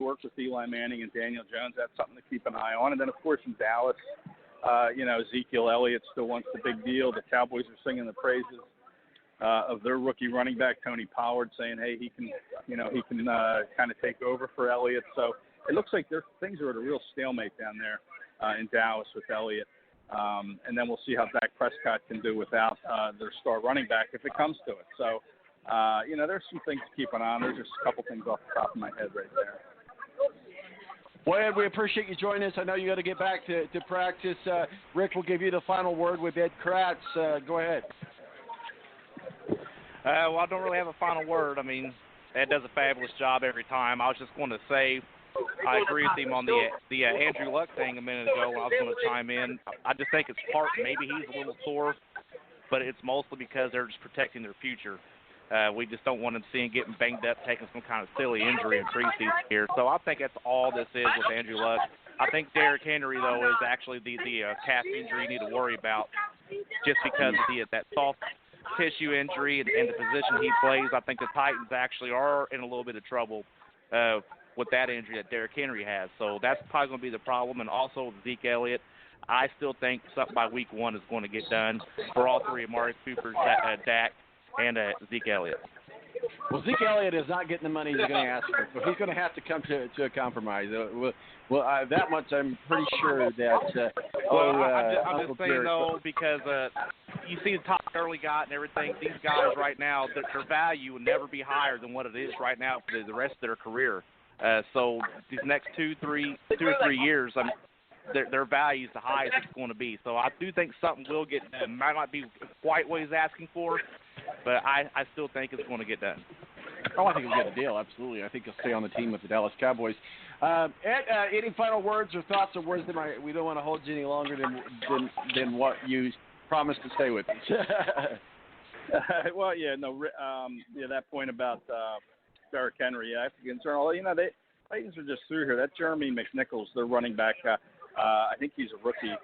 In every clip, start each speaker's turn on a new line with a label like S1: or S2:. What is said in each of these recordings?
S1: worked with Eli Manning and Daniel Jones. That's something to keep an eye on. And then, of course, in Dallas, Ezekiel Elliott still wants the big deal. The Cowboys are singing the praises of their rookie running back, Tony Pollard, saying, hey, he can kind of take over for Elliott. So it looks like things are at a real stalemate down there in Dallas with Elliott. And then we'll see how Dak Prescott can do without their star running back if it comes to it. So, there's some things to keep an eye on. There's just a couple things off the top of my head right there.
S2: Well, Ed, we appreciate you joining us. I know you got to get back to practice. Rick will give you the final word with Ed Kracz. Go ahead.
S3: Well, I don't really have a final word. I mean, Ed does a fabulous job every time. I was just going to say I agree with him on the Andrew Luck thing a minute ago when I was going to chime in. I just think it's maybe he's a little sore, but it's mostly because they're just protecting their future. We just don't want to see him getting banged up, taking some kind of silly injury in preseason here. So I think that's all this is with Andrew Luck. I think Derrick Henry, though, is actually the calf injury you need to worry about just because of that soft tissue injury and the position he plays. I think the Titans actually are in a little bit of trouble with that injury that Derrick Henry has. So that's probably going to be the problem. And also Zeke Elliott, I still think something by week 1 is going to get done for all three of Amari Cooper, Dak, and Zeke Elliott.
S2: Well, Zeke Elliott is not getting the money he's going to ask for, so he's going to have to come to a compromise. That much I'm pretty sure that.
S3: I'm just saying, though, because you see the top early guy and everything, these guys right now, their value will never be higher than what it is right now for the rest of their career. So these next 2 or 3 years, their value is the highest it's going to be. So I do think something will get done. Might not be quite what he's asking for, but I still think it's going to get done.
S2: Oh, I think he'll get a deal, absolutely. I think he'll stay on the team with the Dallas Cowboys. Ed, any final words or thoughts or words that we don't want to hold you any longer than what you promised to stay with us?
S1: Well, that point about Derrick Henry, I have to get concerned. The Titans are just through here. That Jeremy McNichols, their running back, I think he's a rookie.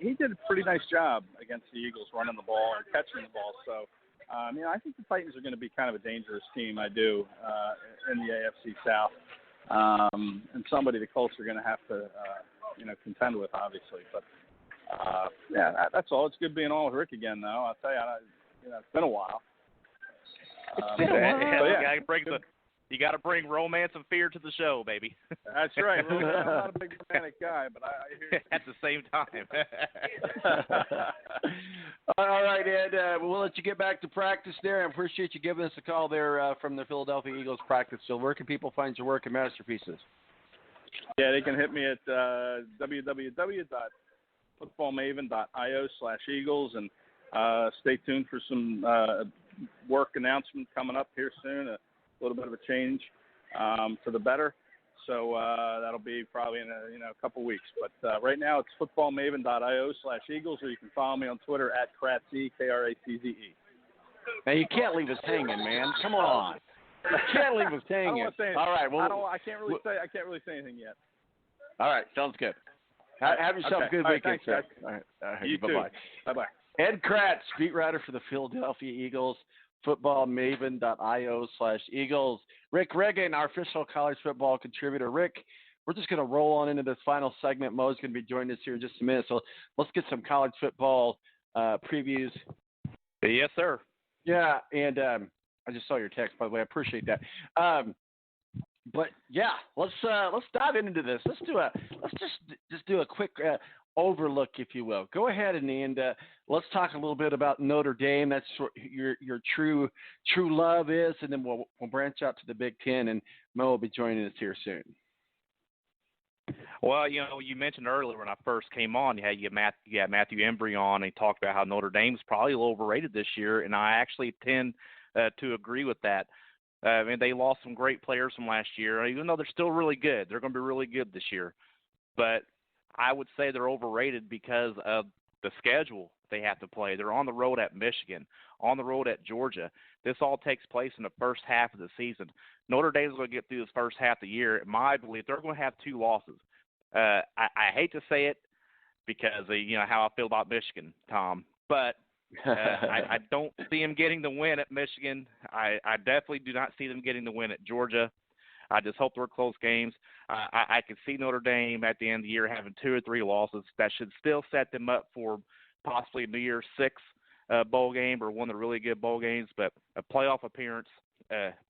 S1: He did a pretty nice job against the Eagles running the ball and catching the ball. So, I think the Titans are going to be kind of a dangerous team, in the AFC South. And somebody the Colts are going to have to, contend with, obviously. But, that's all. It's good being on with Rick again, though. I'll tell you, it's been a while. You got to bring romance and fear to the show, baby. That's right. Well, I'm not a big romantic guy, but I hear you.
S3: At the same time.
S2: All right, Ed. We'll let you get back to practice there. I appreciate you giving us a call there from the Philadelphia Eagles practice field. Where can people find your work and masterpieces?
S1: Yeah, they can hit me at www.footballmaven.io/Eagles, and stay tuned for some work announcement coming up here soon. A little bit of a change for the better. So that'll be probably in a couple weeks. But right now it's footballmaven.io/Eagles, or you can follow me on Twitter at Kratze, Kratze.
S2: Now you can't leave us hanging, man. Come on. You can't leave us hanging. All right. Well,
S1: I can't really say anything yet.
S2: All right. Sounds good. Have yourself a good weekend,
S1: sir.
S2: All right.
S1: You
S2: bye-bye.
S1: Too. Bye-bye.
S2: Ed Kracz, beat writer for the Philadelphia Eagles, footballmaven.io/Eagles. Rick Riggen, our official college football contributor. Rick, we're just going to roll on into this final segment. Mo's going to be joining us here in just a minute, so let's get some college football previews.
S3: Yes, sir.
S2: Yeah, and I just saw your text, by the way. I appreciate that. But yeah, let's dive into this. Let's just do a quick overlook, if you will. Go ahead and let's talk a little bit about Notre Dame. That's what your true love is, and then we'll branch out to the Big Ten, and Mo will be joining us here soon.
S3: Well, you mentioned earlier when I first came on, you had Matthew Embury on, and he talked about how Notre Dame's probably a little overrated this year, and I actually tend to agree with that. I mean, they lost some great players from last year, even though they're still really good. They're going to be really good this year. But I would say they're overrated because of the schedule they have to play. They're on the road at Michigan, on the road at Georgia. This all takes place in the first half of the season. Notre Dame's going to get through this first half of the year. In my belief, they're going to have 2 losses. I hate to say it because of, how I feel about Michigan, Tom, but I don't see them getting the win at Michigan. I definitely do not see them getting the win at Georgia. I just hope they're close games. I could see Notre Dame at the end of the year having 2 or 3 losses. That should still set them up for possibly a New Year's Six bowl game or one of the really good bowl games. But a playoff appearance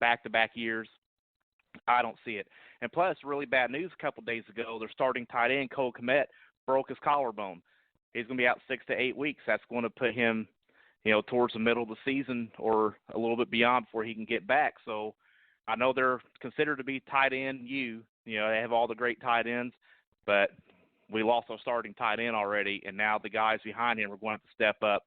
S3: back-to-back years, I don't see it. And plus, really bad news a couple of days ago, their starting tight end, Cole Kmet, broke his collarbone. He's going to be out 6 to 8 weeks. That's going to put him, towards the middle of the season or a little bit beyond before he can get back. So I know they're considered to be tight end they have all the great tight ends, but we lost our starting tight end already, and now the guys behind him are going to have to step up.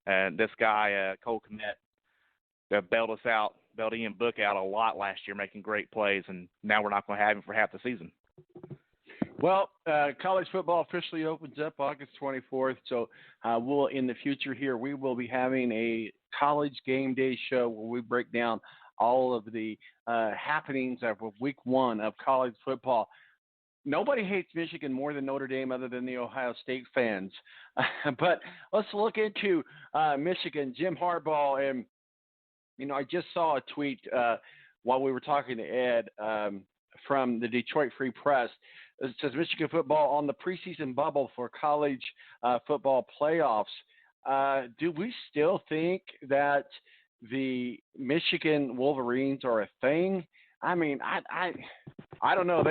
S3: And this guy, Cole Kmet, bailed Ian Book out a lot last year, making great plays, and now we're not going to have him for half the season.
S2: Well, college football officially opens up August 24th, so we'll, in the future here, we will be having a college game day show where we break down all of the happenings of week 1 of college football. Nobody hates Michigan more than Notre Dame other than the Ohio State fans. But let's look into Michigan, Jim Harbaugh, and, I just saw a tweet while we were talking to Ed from the Detroit Free Press. It says Michigan football on the preseason bubble for college football playoffs. Do we still think that the Michigan Wolverines are a thing? I mean, I don't know.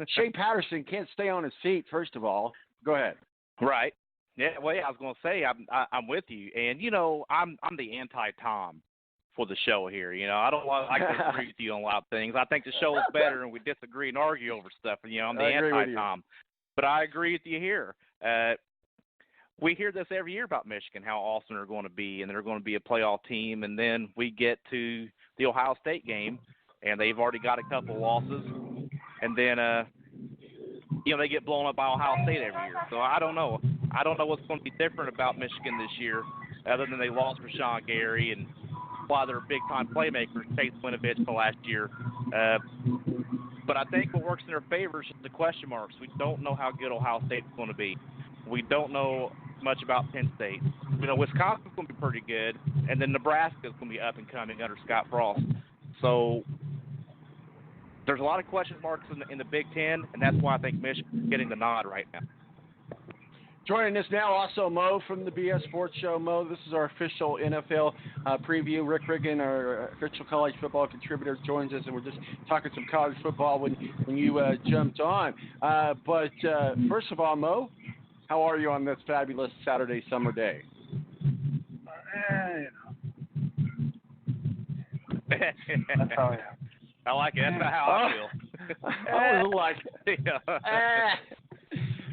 S2: Shea Patterson can't stay on his feet. First of all, go ahead.
S3: Right. Yeah. Well, I was going to say I'm with you, and I'm the anti-Tom for the show here. I don't like to agree with you on a lot of things. I think the show is better, and we disagree and argue over stuff. And I'm the anti-Tom, but I agree with you here. We hear this every year about Michigan, how awesome they're going to be, and they're going to be a playoff team. And then we get to the Ohio State game, and they've already got a couple losses. And then, they get blown up by Ohio State every year. So I don't know. I don't know what's going to be different about Michigan this year, other than they lost Rashawn Gary and a lot of their big-time playmakers, Chase Winovich for last year. But I think what works in their favor is just the question marks. We don't know how good Ohio State's going to be. We don't know much about Penn State. Wisconsin's going to be pretty good, and then Nebraska's going to be up and coming under Scott Frost. So there's a lot of question marks in the Big Ten, and that's why I think Michigan's getting the nod right now.
S2: Joining us now, also Mo from the BS Sports Show. Mo, this is our official NFL preview. Rick Riggen, our official college football contributor, joins us, and we're just talking some college football when you jumped on. But first of all, Mo, how are you on this fabulous Saturday summer day?
S4: That's how I am.
S3: I like it. That's how I feel.
S2: I was like,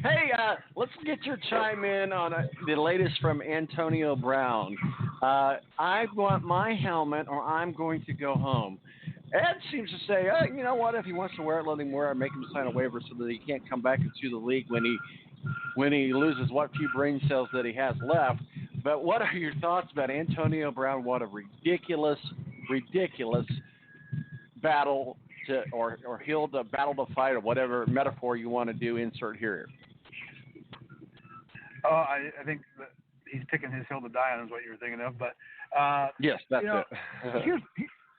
S2: hey, let's get your chime in on the latest from Antonio Brown. I want my helmet or I'm going to go home. Ed seems to say, you know what, if he wants to wear it, let him wear it, make him sign a waiver so that he can't come back into the league when he loses what few brain cells that he has left. But what are your thoughts about Antonio Brown? What a ridiculous battle or hill to battle to fight, or whatever metaphor you want to do, insert here.
S4: I think that he's picking his hill to die on is what you were thinking of. But
S2: yes, that's it.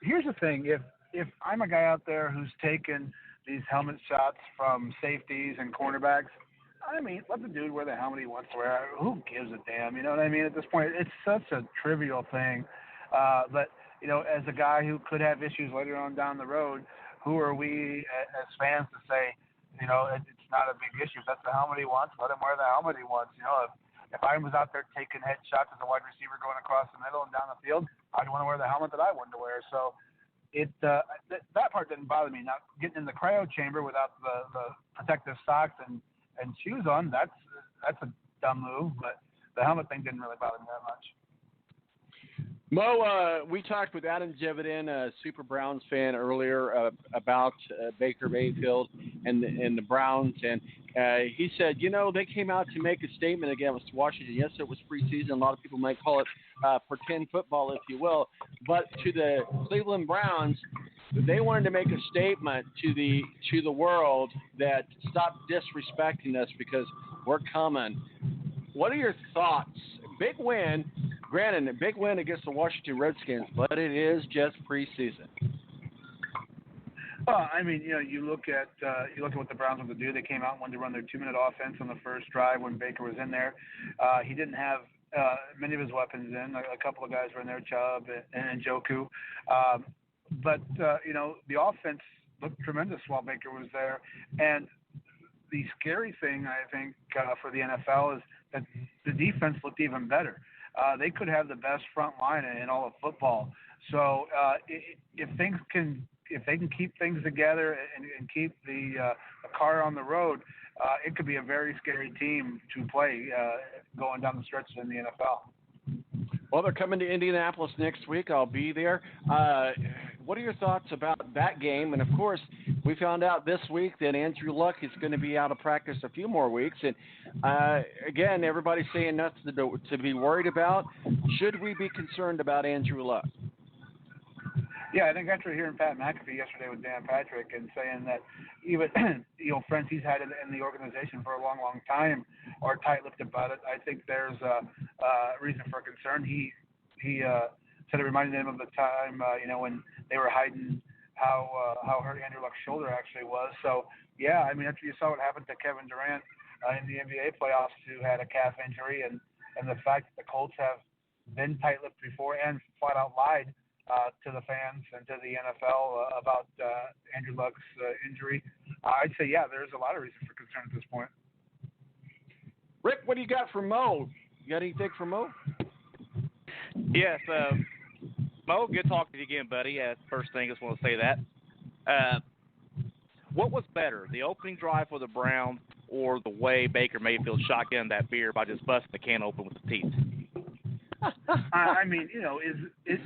S4: here's the thing. If I'm a guy out there who's taken these helmet shots from safeties and cornerbacks, I mean, let the dude wear the helmet he wants to wear. Who gives a damn? You know what I mean? At this point, it's such a trivial thing. But, as a guy who could have issues later on down the road, who are we as fans to say, it's not a big issue. If that's the helmet he wants, let him wear the helmet he wants. If I was out there taking headshots as a wide receiver going across the middle and down the field, I'd want to wear the helmet that I wanted to wear. So that part didn't bother me. Now, getting in the cryo chamber without the protective socks and shoes on, that's a dumb move, but the helmet thing didn't really bother me that much.
S2: Mo, we talked with Adam Jivden, a Super Browns fan, earlier about Baker Mayfield and the Browns, and he said, they came out to make a statement against Washington. Yes, it was preseason. A lot of people might call it pretend football, if you will, but to the Cleveland Browns, they wanted to make a statement to the world that stop disrespecting us because we're coming. What are your thoughts? Big win. Granted, a big win against the Washington Redskins, but it is just preseason.
S4: Well, I mean, you look at what the Browns wanted to do. They came out and wanted to run their 2-minute offense on the first drive when Baker was in there. He didn't have many of his weapons in. A couple of guys were in there, Chubb and Njoku. But the offense looked tremendous while Baker was there. And the scary thing, I think, for the NFL is that the defense looked even better. They could have the best front line in all of football. So if they can keep things together and keep the car on the road, it could be a very scary team to play going down the stretch in the NFL.
S2: Well, they're coming to Indianapolis next week. I'll be there. What are your thoughts about that game? And, of course, we found out this week that Andrew Luck is going to be out of practice a few more weeks. And, again, everybody's saying nothing to be worried about. Should we be concerned about Andrew Luck?
S4: Yeah, I think after hearing Pat McAfee yesterday with Dan Patrick and saying that even, friends he's had in the organization for a long, long time are tight-lipped about it, I think there's a reason for concern. He said it reminded him of the time, when they were hiding how hurt Andrew Luck's shoulder actually was. So, yeah, I mean, after you saw what happened to Kevin Durant in the NBA playoffs who had a calf injury and the fact that the Colts have been tight-lipped before and flat-out lied to the fans and to the NFL about Andrew Luck's injury, I'd say, yeah, there's a lot of reason for concern at this point.
S2: Rick, what do you got for Mo? You got anything for Mo?
S3: Yes, Mo, good talking to you again, buddy. First thing, I just want to say that. What was better, the opening drive for the Browns or the way Baker Mayfield shotgunned that beer by just busting the can open with his teeth?
S4: I mean, is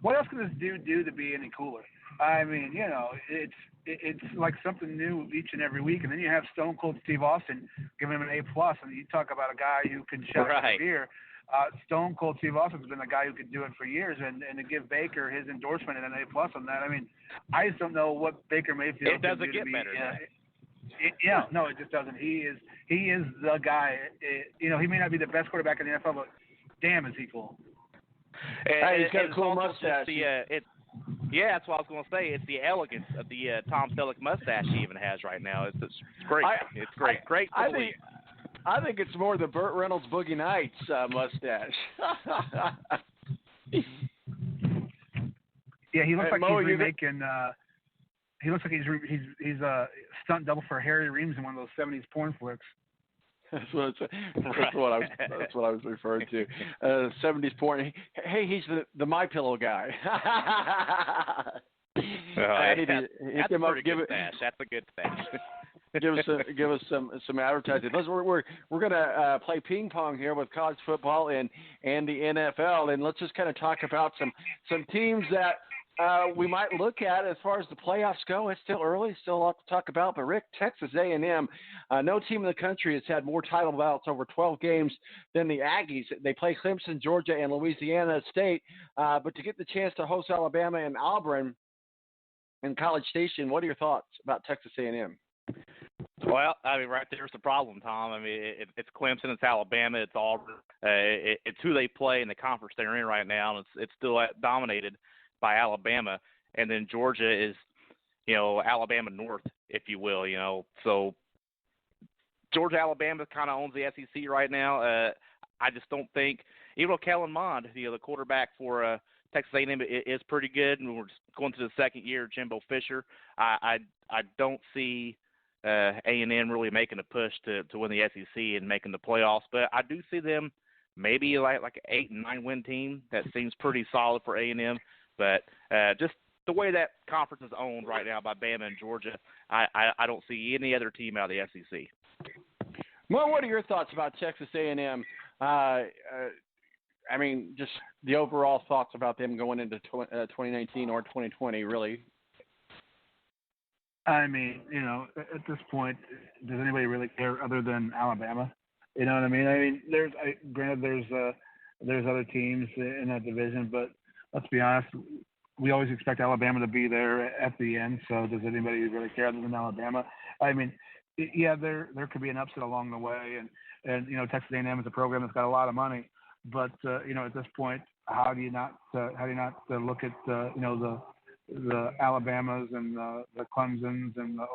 S4: what else can this dude do to be any cooler? I mean, it's like something new each and every week, and then you have Stone Cold Steve Austin giving him an A+, and you talk about a guy who can shut the beer. Stone Cold Steve Austin's been the guy who could do it for years, and to give Baker his endorsement and an A+ on that, I mean, I just don't know what Baker Mayfield
S3: it doesn't
S4: can do
S3: get
S4: to be,
S3: better.
S4: No, it just doesn't. He is the guy. He may not be the best quarterback in the NFL, but damn, is he cool.
S2: Hey, he's got a cool mustache.
S3: That's what I was going to say. It's the elegance of the Tom Selleck mustache he even has right now. It's great. It's great. Great to see.
S2: I think it's more the Burt Reynolds Boogie Nights mustache.
S4: Yeah, he looks like he's remaking. He looks like he's a stunt double for Harry Reams in one of those '70s porn flicks.
S2: That's what I was referring to. 70s porn. Hey, he's the My Pillow guy.
S3: That's a pretty good stash. That's a good stash.
S2: give us some advertising. We're gonna play ping pong here with college football and the NFL, and let's just kind of talk about some teams that we might look at as far as the playoffs go. It's still early, still a lot to talk about. But Rick, Texas A&M, no team in the country has had more title bouts over 12 games than the Aggies. They play Clemson, Georgia, and Louisiana State. But to get the chance to host Alabama and Auburn in College Station, what are your thoughts about Texas A&M?
S3: Well, I mean, right there's the problem, Tom. I mean, it's Clemson, it's Alabama, it's Auburn. It's who they play in the conference they're in right now, and it's still dominated by Alabama. And then Georgia is, Alabama North, if you will, So Georgia, Alabama kind of owns the SEC right now. I just don't think, even though Kellen Mond, the quarterback for Texas A&M is pretty good, and we're going to the second year, Jimbo Fisher, I don't see A&M really making a push to win the SEC and making the playoffs, but I do see them maybe like an 8-9 win team. That seems pretty solid for A&M, but just the way that conference is owned right now by Bama and Georgia, I don't see any other team out of the SEC.
S2: Well, what are your thoughts about Texas A&M? I mean, just the overall thoughts about them going into 2019 or 2020, really.
S4: I mean, at this point, does anybody really care other than Alabama? You know what I mean? I mean, granted there's other teams in that division, but let's be honest, we always expect Alabama to be there at the end. So does anybody really care other than Alabama? I mean, yeah, there could be an upset along the way, and Texas A&M is a program that's got a lot of money, but at this point, how do you not look at the the Alabamas and the Clemsons and the